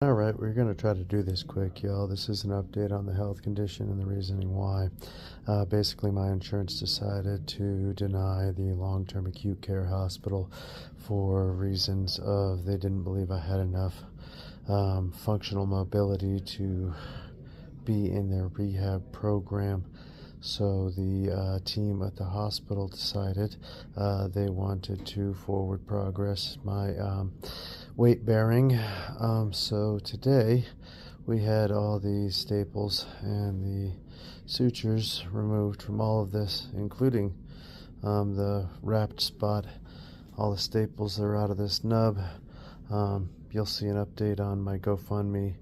All right, we're going to try to do this quick, y'all. This is an update on the health condition and the reasoning why. Basically, my insurance decided to deny the long-term acute care hospital for reasons of they didn't believe I had enough functional mobility to be in their rehab program. So the team at the hospital decided they wanted to forward progress my weight bearing. So today we had all the staples and the sutures removed from all of this, including the wrapped spot. All the staples are out of this nub. You'll see an update on my GoFundMe.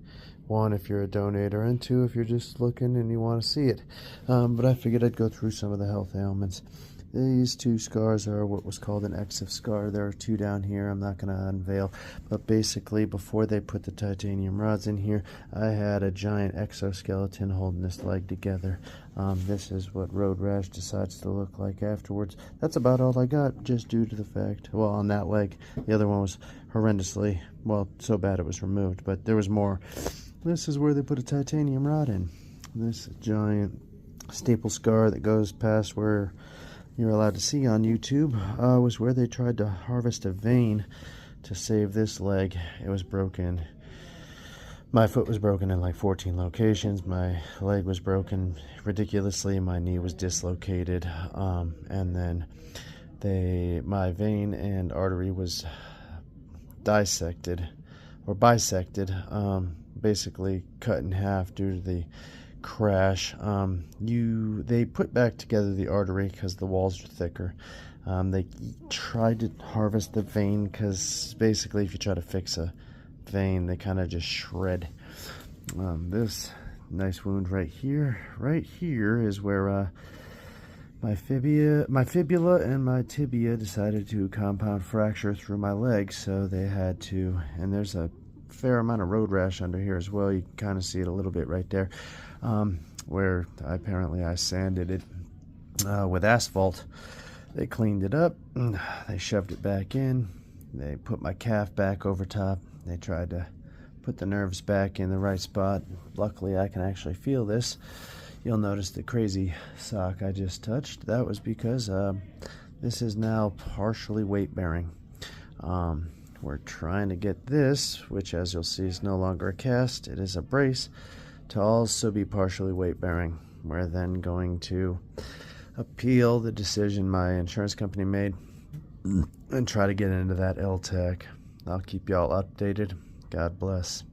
One, if you're a donator, and two, if you're just looking and you want to see it. But I figured I'd go through some of the health ailments. These two scars are what was called an EXIF scar. There are two down here. I'm not going to unveil. But basically, before they put the titanium rods in here, I had a giant exoskeleton holding this leg together. This is what road rash decides to look like afterwards. That's about all I got, just due to the fact, well, on that leg. The other one was horrendously, well, so bad it was removed. But there was more. This is where they put a titanium rod in. This giant staple scar that goes past where you're allowed to see on YouTube was where they tried to harvest a vein to save this leg. It was broken. My foot was broken in like 14 locations. My leg was broken ridiculously. My knee was dislocated. And then my vein and artery was dissected or bisected, basically cut in half due to the crash. They put back together the artery because the walls are thicker. They tried to harvest the vein because basically if you try to fix a vein, they kind of just shred. This nice wound right here is where my fibula and my tibia decided to compound fracture through my leg, so they had to, and there's a fair amount of road rash under here as well. You can kind of see it a little bit right there, where I sanded it with asphalt. They cleaned it up, they shoved it back in, they put my calf back over top, they tried to put the nerves back in the right spot. Luckily I can actually feel this. You'll notice the crazy sock I just touched. That was because this is now partially weight bearing. We're trying to get this, which as you'll see is no longer a cast, it is a brace, to also be partially weight bearing. We're then going to appeal the decision my insurance company made and try to get into that LTAC. I'll keep y'all updated. God bless.